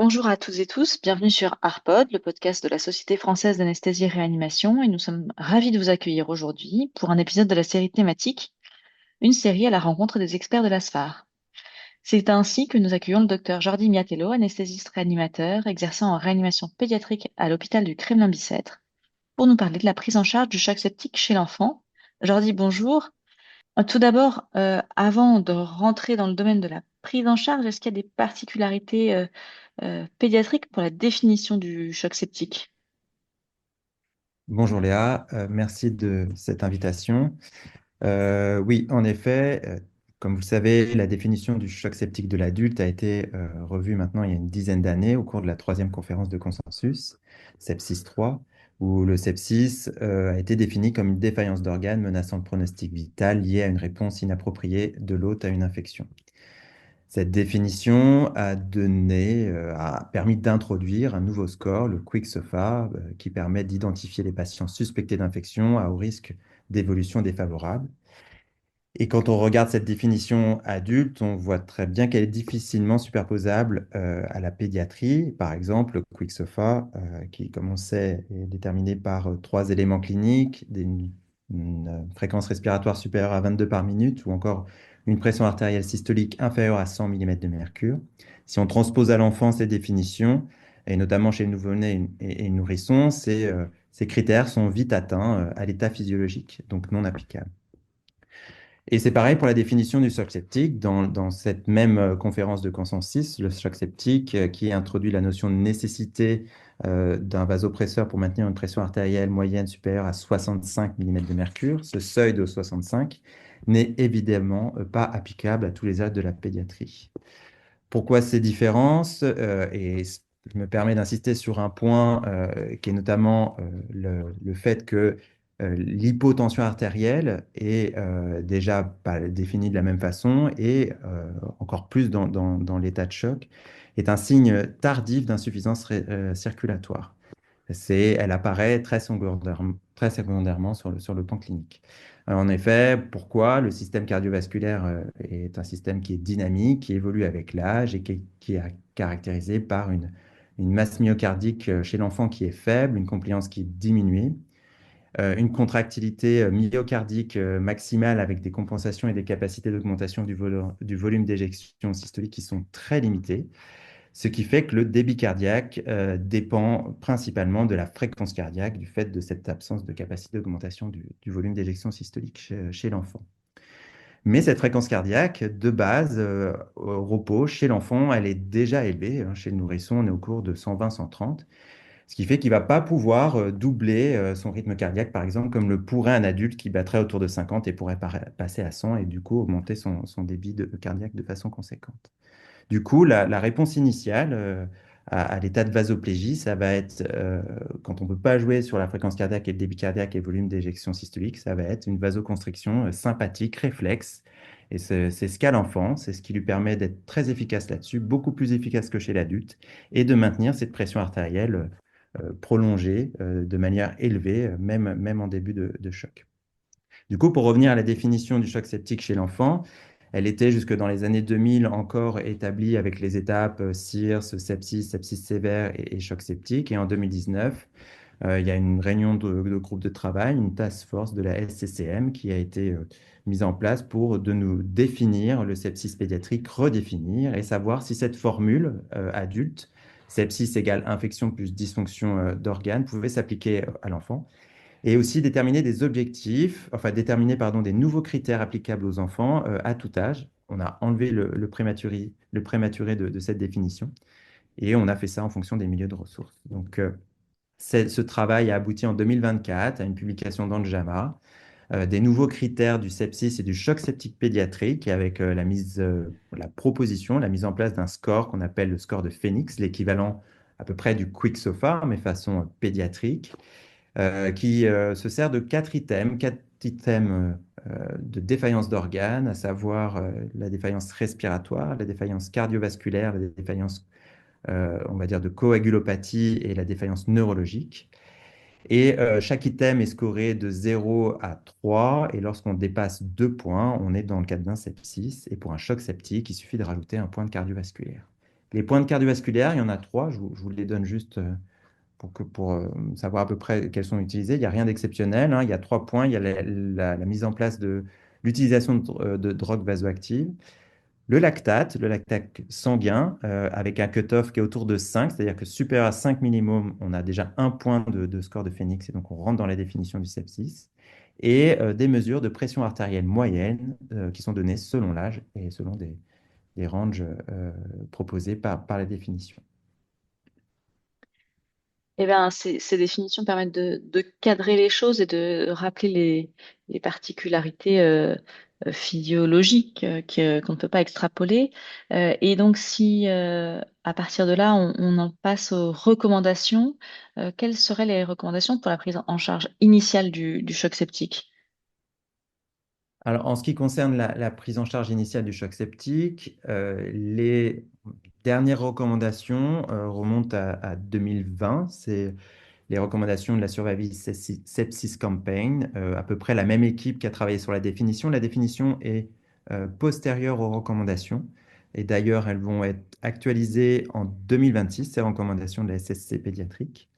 Bonjour à toutes et tous, bienvenue sur ARPOD, le podcast de la Société française d'anesthésie et réanimation, et nous sommes ravis de vous accueillir aujourd'hui pour un épisode de la série thématique, une série à la rencontre des experts de la SFAR. C'est ainsi que nous accueillons le docteur Jordi Miatello, anesthésiste réanimateur, exerçant en réanimation pédiatrique à l'hôpital du Kremlin-Bicêtre, pour nous parler de la prise en charge du choc septique chez l'enfant. Jordi, bonjour. Tout d'abord, avant de rentrer dans le domaine de la prise en charge, est-ce qu'il y a des particularités pédiatriques pour la définition du choc septique? Bonjour Léa, merci de cette invitation. Oui, en effet, comme vous le savez, la définition du choc septique de l'adulte a été revue maintenant il y a une dizaine d'années au cours de la troisième conférence de consensus, Sepsis 3, où le sepsis a été défini comme une défaillance d'organes menaçant le pronostic vital liée à une réponse inappropriée de l'hôte à une infection. Cette définition a permis d'introduire un nouveau score, le Quick-SOFA, qui permet d'identifier les patients suspectés d'infection à haut risque d'évolution défavorable. Et quand on regarde cette définition adulte, on voit très bien qu'elle est difficilement superposable à la pédiatrie. Par exemple, le Quick-SOFA, qui, comme on sait, est déterminé par trois éléments cliniques, une fréquence respiratoire supérieure à 22 par minute, ou encore une pression artérielle systolique inférieure à 100 mm de mercure. Si on transpose à l'enfant ces définitions, et notamment chez le nouveau-né et le nourrisson, ces critères sont vite atteints à l'état physiologique, donc non applicables. Et c'est pareil pour la définition du choc septique. Dans cette même conférence de consensus, le choc septique qui introduit la notion de nécessité d'un vasopresseur pour maintenir une pression artérielle moyenne supérieure à 65 mm de mercure. Ce seuil de 65 n'est évidemment pas applicable à tous les âges de la pédiatrie. Pourquoi ces différences? Et je me permets d'insister sur un point qui est notamment le fait que l'hypotension artérielle est déjà pas définie de la même façon et encore plus dans l'état de choc, est un signe tardif d'insuffisance circulatoire. Elle apparaît très secondairement sur le plan clinique. En effet, pourquoi? Le système cardiovasculaire est un système qui est dynamique, qui évolue avec l'âge et qui est caractérisé par une masse myocardique chez l'enfant qui est faible, une compliance qui est diminuée, une contractilité myocardique maximale avec des compensations et des capacités d'augmentation du volume d'éjection systolique qui sont très limitées, ce qui fait que le débit cardiaque dépend principalement de la fréquence cardiaque du fait de cette absence de capacité d'augmentation du volume d'éjection systolique chez l'enfant. Mais cette fréquence cardiaque, de base, au repos, chez l'enfant, elle est déjà élevée, hein. Chez le nourrisson, on est au cours de 120-130, ce qui fait qu'il ne va pas pouvoir doubler son rythme cardiaque, par exemple, comme le pourrait un adulte qui battrait autour de 50 et pourrait passer à 100 et du coup augmenter son débit cardiaque de façon conséquente. Du coup, la réponse initiale à l'état de vasoplégie, ça va être, quand on ne peut pas jouer sur la fréquence cardiaque et le débit cardiaque et le volume d'éjection systolique, ça va être une vasoconstriction sympathique, réflexe. Et c'est ce qu'a l'enfant, c'est ce qui lui permet d'être très efficace là-dessus, beaucoup plus efficace que chez l'adulte, et de maintenir cette pression artérielle prolongée de manière élevée, même en début de choc. Du coup, pour revenir à la définition du choc septique chez l'enfant, elle était jusque dans les années 2000 encore établie avec les étapes CIRS, sepsis, sepsis sévère et choc septique. Et en 2019, il y a une réunion de groupe de travail, une task force de la SCCM qui a été mise en place pour de nous définir le sepsis pédiatrique, redéfinir et savoir si cette formule adulte, sepsis égale infection plus dysfonction d'organes, pouvait s'appliquer à l'enfant et aussi déterminer des objectifs, enfin déterminer pardon, des nouveaux critères applicables aux enfants à tout âge. On a enlevé le prématuré de cette définition et on a fait ça en fonction des milieux de ressources. Donc, ce travail a abouti en 2024 à une publication dans le JAMA des nouveaux critères du sepsis et du choc septique pédiatrique avec la proposition, la mise en place d'un score qu'on appelle le score de Phoenix, l'équivalent à peu près du Quick SOFA, mais façon pédiatrique qui se sert de quatre items de défaillance d'organes, à savoir la défaillance respiratoire, la défaillance cardiovasculaire, la défaillance, on va dire, de coagulopathie et la défaillance neurologique. Et chaque item est scoré de 0 à 3, et lorsqu'on dépasse 2 points, on est dans le cadre d'un sepsis, et pour un choc septique, il suffit de rajouter un point de cardiovasculaire. Les points de cardiovasculaire, il y en a trois. Je vous les donne juste pour savoir à peu près quels sont utilisés. Il n'y a rien d'exceptionnel, hein. Il y a trois points. Il y a la mise en place de l'utilisation de drogues vasoactives. Le lactate sanguin, avec un cutoff qui est autour de 5, c'est-à-dire que supérieur à 5 minimum, on a déjà un point de score de Phoenix, et donc on rentre dans la définition du sepsis. Et des mesures de pression artérielle moyenne qui sont données selon l'âge et selon des ranges proposés par la définition. Eh bien, ces définitions permettent de cadrer les choses et de rappeler les particularités physiologiques qu'on ne peut pas extrapoler. Et donc, si à partir de là, on en passe aux recommandations, quelles seraient les recommandations pour la prise en charge initiale du choc septique? Alors, en ce qui concerne la prise en charge initiale du choc septique, les dernières recommandations remontent à 2020. C'est les recommandations de la Surviving Sepsis Campaign, à peu près la même équipe qui a travaillé sur la définition. La définition est postérieure aux recommandations. Et d'ailleurs, elles vont être actualisées en 2026, ces recommandations de la SSC pédiatrique.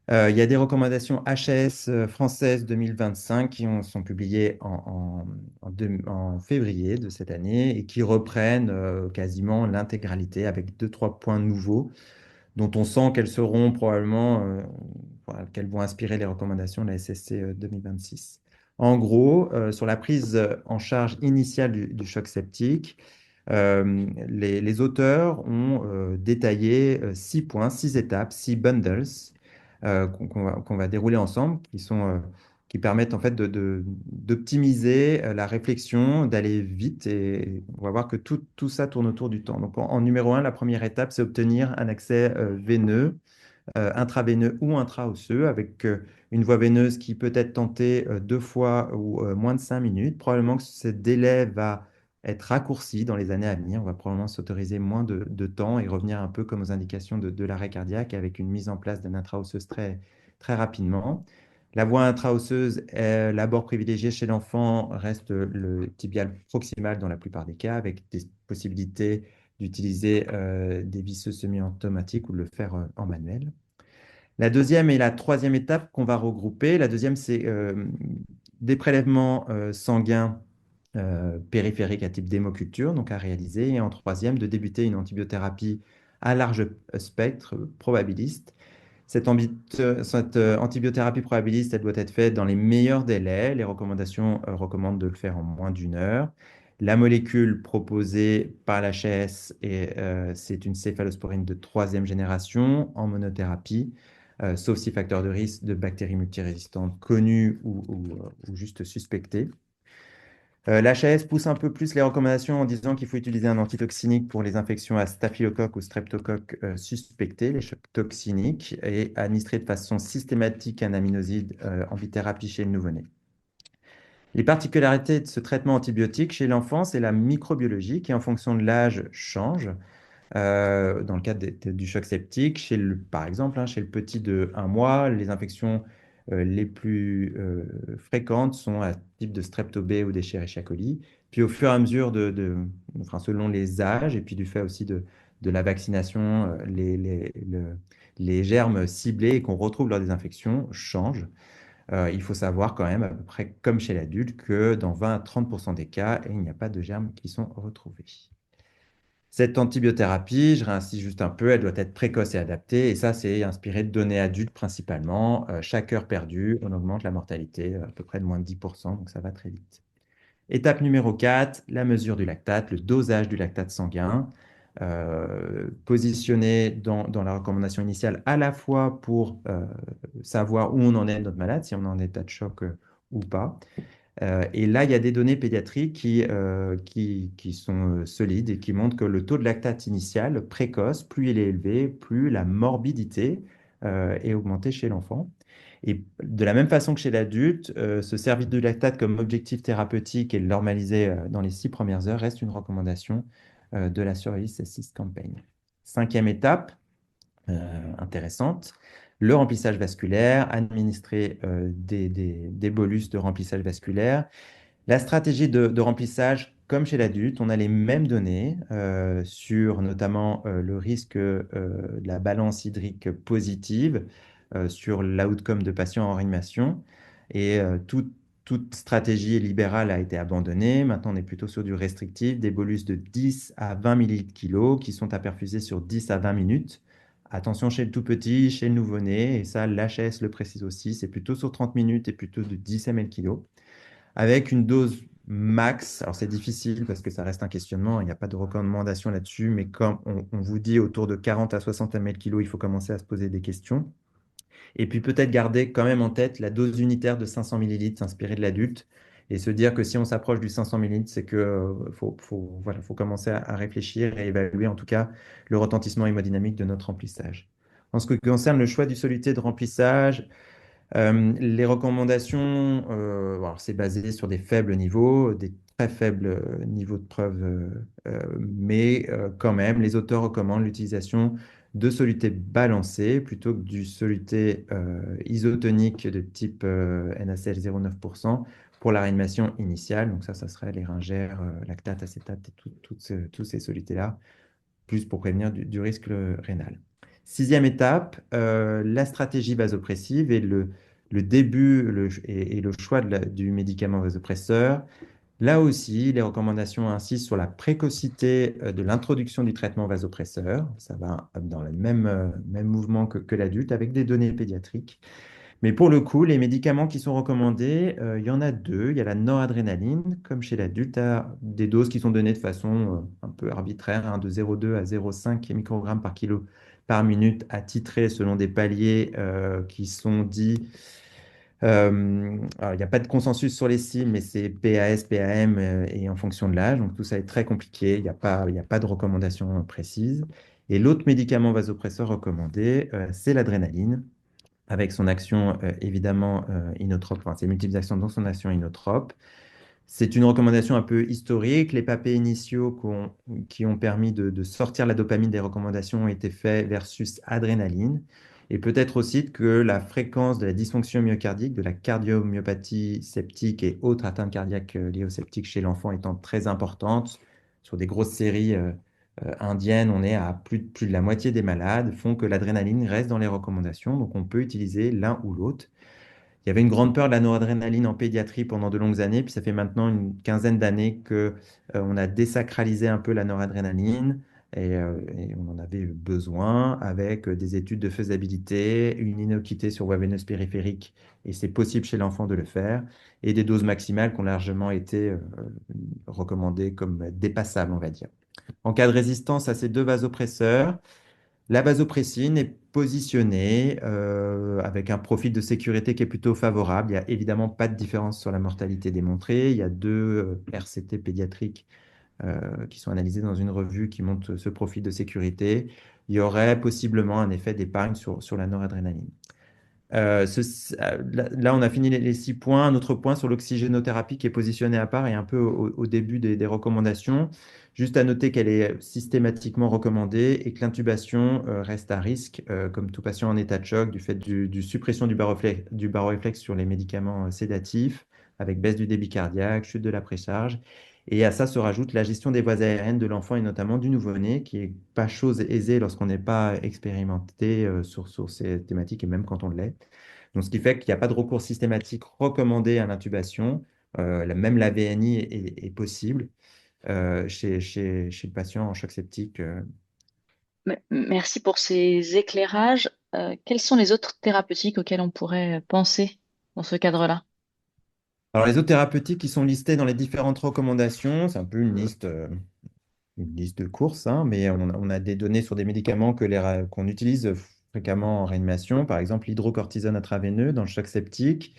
Il y a des recommandations HAS françaises 2025 sont publiées en février de cette année et qui reprennent quasiment l'intégralité avec deux, trois points nouveaux dont on sent qu'elles seront probablement, voilà, qu'elles vont inspirer les recommandations de la SSC 2026. En gros, sur la prise en charge initiale du choc septique, les auteurs ont détaillé 6 points, 6 étapes, 6 bundles qu'on va dérouler ensemble, qui permettent en fait d'optimiser la réflexion, d'aller vite et on va voir que tout ça tourne autour du temps. Donc en numéro un, la première étape, c'est obtenir un accès veineux, intraveineux ou intraosseux avec une voie veineuse qui peut être tentée 2 fois ou moins de 5 minutes. Probablement que ce délai va être raccourci dans les années à venir. On va probablement s'autoriser moins de temps et revenir un peu comme aux indications de l'arrêt cardiaque avec une mise en place d'un intraosseuse très rapidement. La voie intraosseuse, l'abord privilégié chez l'enfant reste le tibial proximal dans la plupart des cas, avec des possibilités d'utiliser des visseuses semi-automatiques ou de le faire en manuel. La deuxième et la troisième étape qu'on va regrouper. La deuxième, c'est des prélèvements sanguins périphériques à type d'hémoculture, donc à réaliser. Et en troisième, de débuter une antibiothérapie à large spectre probabiliste. Cette antibiothérapie probabiliste, elle doit être faite dans les meilleurs délais. Les recommandations recommandent de le faire en moins d'1 heure. La molécule proposée par l'HAS, c'est une céphalosporine de troisième génération en monothérapie, sauf si facteur de risque de bactéries multirésistantes connues ou juste suspectées. L'HAS pousse un peu plus les recommandations en disant qu'il faut utiliser un antitoxinique pour les infections à staphylocoque ou streptocoque suspectées, les chocs toxiniques, et administrer de façon systématique un aminoside en bithérapie chez le nouveau-né. Les particularités de ce traitement antibiotique chez l'enfant, c'est la microbiologie qui, en fonction de l'âge, change. Dans le cadre du choc septique, par exemple, hein, chez le petit de 1 mois, les infections les plus fréquentes sont à type de strepto B ou d'Escherichia coli. Puis au fur et à mesure enfin, selon les âges et puis du fait aussi de la vaccination, les germes ciblés qu'on retrouve lors des infections changent. Il faut savoir quand même, à peu près comme chez l'adulte, que dans 20 à 30% des cas, il n'y a pas de germes qui sont retrouvés. Cette antibiothérapie, je réinsiste juste un peu, elle doit être précoce et adaptée. Et ça, c'est inspiré de données adultes principalement. Chaque heure perdue, on augmente la mortalité à peu près de moins de 10%, donc ça va très vite. Étape numéro 4, la mesure du lactate, le dosage du lactate sanguin, positionné dans la recommandation initiale à la fois pour savoir où on en est notre malade, si on est en état de choc ou pas, et là, il y a des données pédiatriques qui sont solides et qui montrent que le taux de lactate initial précoce, plus il est élevé, plus la morbidité est augmentée chez l'enfant. Et de la même façon que chez l'adulte, se servir du lactate comme objectif thérapeutique et le normaliser dans les 6 premières heures reste une recommandation de la Surveillance Sepsis Campaign. Cinquième étape, intéressante. Le remplissage vasculaire, administrer des bolus de remplissage vasculaire. La stratégie de remplissage comme chez l'adulte, on a les mêmes données sur notamment le risque de la balance hydrique positive, sur l'outcome de patients en réanimation. Et toute stratégie libérale a été abandonnée. Maintenant, on est plutôt sur du restrictif, des bolus de 10 à 20 millilitres kilo qui sont à perfuser sur 10 à 20 minutes. Attention chez le tout petit, chez le nouveau-né, et ça, l'HS le précise aussi, c'est plutôt sur 30 minutes et plutôt de 10 ml kilo avec une dose max. Alors c'est difficile parce que ça reste un questionnement, il n'y a pas de recommandation là-dessus, mais comme on vous dit autour de 40 à 60 ml kilo, il faut commencer à se poser des questions. Et puis peut-être garder quand même en tête la dose unitaire de 500 millilitres inspirée de l'adulte et se dire que si on s'approche du 500 millilitres, c'est que voilà, faut commencer à réfléchir et évaluer en tout cas le retentissement hémodynamique de notre remplissage. En ce qui concerne le choix du soluté de remplissage, les recommandations, alors c'est basé sur des faibles niveaux, des très faibles niveaux de preuve, mais quand même, les auteurs recommandent l'utilisation de solutés balancées plutôt que du soluté isotonique de type NaCl 0,9% pour la réanimation initiale. Donc ça serait les ringères, lactate, acétate et tous ces solutés-là plus pour prévenir du risque rénal. Sixième étape, la stratégie vasopressive et le début et le choix du médicament vasopresseur. Là aussi, les recommandations insistent sur la précocité de l'introduction du traitement vasopresseur. Ça va dans le même mouvement que l'adulte avec des données pédiatriques. Mais pour le coup, les médicaments qui sont recommandés, il y en a deux. Il y a la noradrénaline, comme chez l'adulte, à des doses qui sont données de façon un peu arbitraire, hein, de 0,2 à 0,5 microgrammes par kilo par minute, à titrer selon des paliers qui sont dits. Alors, il n'y a pas de consensus sur les cibles, mais c'est PAS, PAM et en fonction de l'âge. Donc tout ça est très compliqué. Il y a pas de recommandation précise. Et l'autre médicament vasopresseur recommandé, c'est l'adrénaline avec son action évidemment inotrope, enfin ses multiples actions dans son action inotrope. C'est une recommandation un peu historique. Les papiers initiaux qui ont permis de sortir la dopamine des recommandations ont été faits versus adrénaline. Et peut-être aussi que la fréquence de la dysfonction myocardique, de la cardiomyopathie septique et autres atteintes cardiaques liées au septique chez l'enfant étant très importante, sur des grosses séries indiennes, on est à plus de la moitié des malades, font que l'adrénaline reste dans les recommandations. Donc on peut utiliser l'un ou l'autre. Il y avait une grande peur de la noradrénaline en pédiatrie pendant de longues années, puis ça fait maintenant une quinzaine d'années que on a désacralisé un peu la noradrénaline et on en avait besoin avec des études de faisabilité, une inocuité sur voie veineuse périphérique, et c'est possible chez l'enfant de le faire, et des doses maximales qui ont largement été recommandées comme dépassables, on va dire. En cas de résistance à ces deux vasopresseurs, la vasopressine est positionnée avec un profil de sécurité qui est plutôt favorable. Il n'y a évidemment pas de différence sur la mortalité démontrée. Il y a deux RCT pédiatriques qui sont analysés dans une revue qui montrent ce profil de sécurité. Il y aurait possiblement un effet d'épargne sur la noradrénaline. Là, on a fini les 6 points. Un autre point sur l'oxygénothérapie qui est positionnée à part et un peu au début des recommandations. Juste à noter qu'elle est systématiquement recommandée et que l'intubation reste à risque, comme tout patient en état de choc, du fait du suppression du baroréflexe sur les médicaments sédatifs, avec baisse du débit cardiaque, chute de la précharge. Et à ça se rajoute la gestion des voies aériennes de l'enfant et notamment du nouveau-né, qui n'est pas chose aisée lorsqu'on n'est pas expérimenté sur ces thématiques et même quand on l'est. Donc, ce qui fait qu'il n'y a pas de recours systématique recommandé à l'intubation. Même la VNI est possible chez le patient en choc septique. Merci pour ces éclairages. Quelles sont les autres thérapeutiques auxquelles on pourrait penser dans ce cadre-là? Alors, les autres thérapeutiques qui sont listées dans les différentes recommandations, c'est un peu une liste de courses, hein, mais on a des données sur des médicaments qu'on utilise fréquemment en réanimation, par exemple l'hydrocortisone intraveineux dans le choc septique.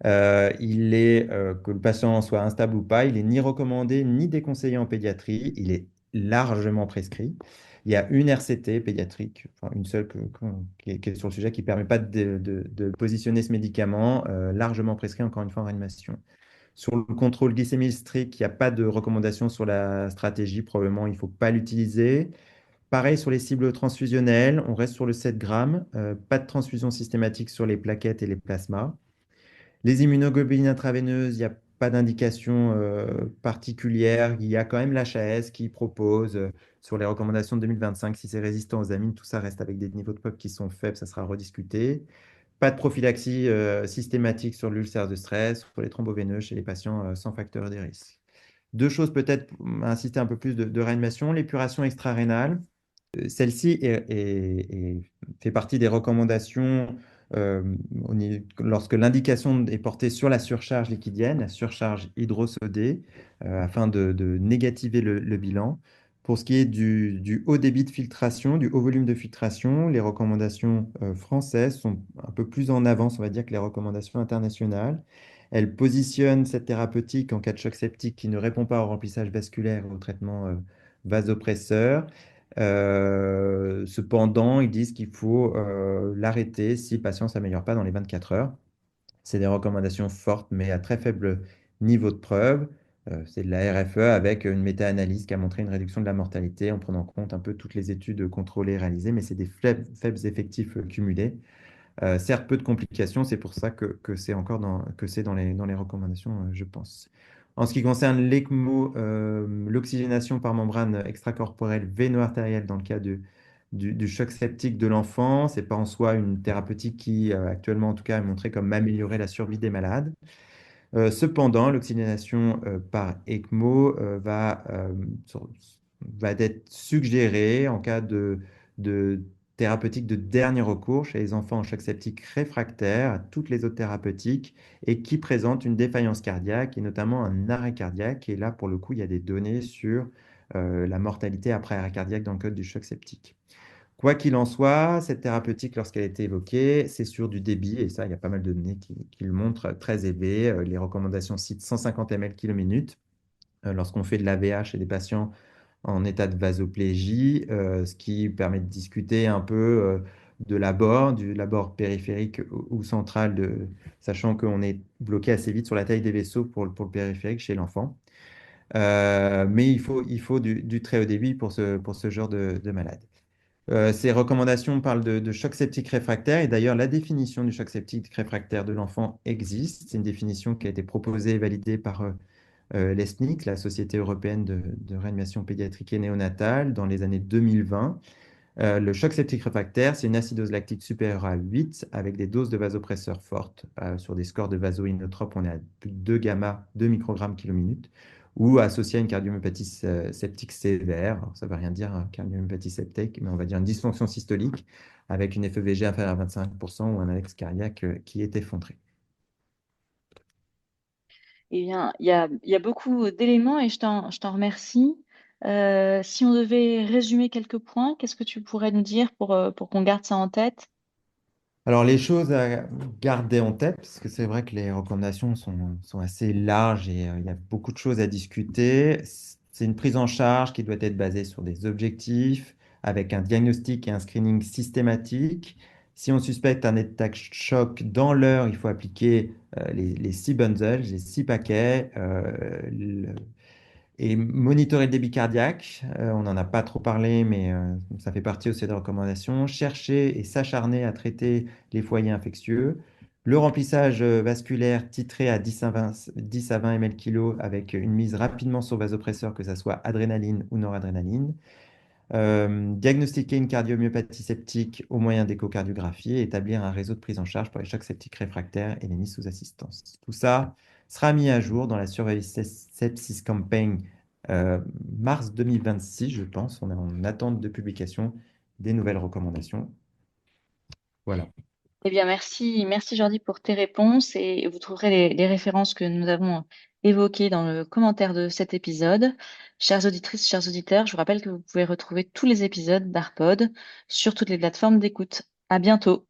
Que le patient soit instable ou pas, il est ni recommandé ni déconseillé en pédiatrie, il est largement prescrit. Il y a une RCT pédiatrique, enfin une seule qui est sur le sujet, qui ne permet pas de positionner ce médicament, largement prescrit encore une fois en réanimation. Sur le contrôle glycémique strict, il n'y a pas de recommandation sur la stratégie. Probablement, il ne faut pas l'utiliser. Pareil sur les cibles transfusionnelles, on reste sur le 7 grammes. Pas de transfusion systématique sur les plaquettes et les plasmas. Les immunoglobulines intraveineuses, il n'y a pas d'indication particulière. Il y a quand même l'HAS qui propose sur les recommandations de 2025, si c'est résistant aux amines, tout ça reste avec des niveaux de POP qui sont faibles, ça sera rediscuté. Pas de prophylaxie systématique sur l'ulcère de stress, sur les thromboveineux chez les patients sans facteur de risque. Deux choses peut-être pour insister un peu plus de réanimation, l'épuration extra-rénale. Celle-ci fait partie des recommandations euh, lorsque l'indication est portée sur la surcharge liquidienne, la surcharge hydrosodée, afin de négativer le bilan. Pour ce qui est du haut débit de filtration, du haut volume de filtration, les recommandations françaises sont un peu plus en avance, on va dire, que les recommandations internationales. Elles positionnent cette thérapeutique en cas de choc septique qui ne répond pas au remplissage vasculaire ou au traitement vasopresseur. Cependant, ils disent qu'il faut l'arrêter si le patient ne s'améliore pas dans les 24 heures. C'est des recommandations fortes, mais à très faible niveau de preuve. C'est de la RFE avec une méta-analyse qui a montré une réduction de la mortalité en prenant en compte un peu toutes les études contrôlées et réalisées, mais c'est des faibles effectifs cumulés. Certes, peu de complications, c'est pour ça que c'est encore que c'est dans les recommandations, je pense. En ce qui concerne l'ECMO, l'oxygénation par membrane extracorporelle véno-artérielle dans le cas du choc septique de l'enfant, c'est pas en soi une thérapeutique qui, actuellement en tout cas, est montrée comme améliorer la survie des malades. Cependant, l'oxygénation par ECMO va être suggérée en cas de thérapeutique de dernier recours chez les enfants en choc septique réfractaires à toutes les autres thérapeutiques et qui présentent une défaillance cardiaque et notamment un arrêt cardiaque. Et là, pour le coup, il y a des données sur la mortalité après arrêt cardiaque dans le code du choc septique. Quoi qu'il en soit, cette thérapeutique, lorsqu'elle a été évoquée, c'est sur du débit, et ça, il y a pas mal de données qui le montrent très élevé. Les recommandations citent 150 ml km lorsqu'on fait de l'AVH chez des patients en état de vasoplégie, ce qui permet de discuter un peu de l'abord, du labord périphérique ou central, sachant qu'on est bloqué assez vite sur la taille des vaisseaux pour le périphérique chez l'enfant. Mais il faut du très haut débit pour ce genre de malade. Ces recommandations parlent de choc septique réfractaire et d'ailleurs la définition du choc septique réfractaire de l'enfant existe. C'est une définition qui a été proposée et validée par l'ESNIC, la Société européenne de réanimation pédiatrique et néonatale, dans les années 2020. Le choc septique réfractaire, c'est une acidose lactique supérieure à 8 avec des doses de vasopresseurs fortes. Sur des scores de vaso-inotrope, on est à plus de 2 gamma, 2 microgrammes kilo minute, ou associé à une cardiomyopathie septique sévère. Alors, ça ne veut rien dire, cardiomyopathie septique, mais on va dire une dysfonction systolique avec une FEVG inférieure à 25% ou un index cardiaque qui est effondré. Eh bien, il y a beaucoup d'éléments et je t'en remercie. Si on devait résumer quelques points, qu'est-ce que tu pourrais nous dire pour qu'on garde ça en tête? Alors, les choses à garder en tête, parce que c'est vrai que les recommandations sont assez larges et il y a beaucoup de choses à discuter. C'est une prise en charge qui doit être basée sur des objectifs, avec un diagnostic et un screening systématique. Si on suspecte un état de choc dans l'heure, il faut appliquer les 6 bundles, les 6 paquets. Et monitorer le débit cardiaque, on n'en a pas trop parlé, mais ça fait partie aussi des recommandations. Chercher et s'acharner à traiter les foyers infectieux. Le remplissage vasculaire titré à 10 à 20 ml kg avec une mise rapidement sur vasopresseur, que ce soit adrénaline ou noradrénaline. Diagnostiquer une cardiomyopathie septique au moyen d'échocardiographie et établir un réseau de prise en charge pour les chocs septiques réfractaires et les mises sous assistance. Tout ça sera mis à jour dans la Surveillance Sepsis Campaign mars 2026, je pense. On est en attente de publication des nouvelles recommandations. Voilà. Eh bien, merci Jordi pour tes réponses et vous trouverez les références que nous avons évoquées dans le commentaire de cet épisode. Chères auditrices, chers auditeurs, je vous rappelle que vous pouvez retrouver tous les épisodes d'Arpod sur toutes les plateformes d'écoute. À bientôt.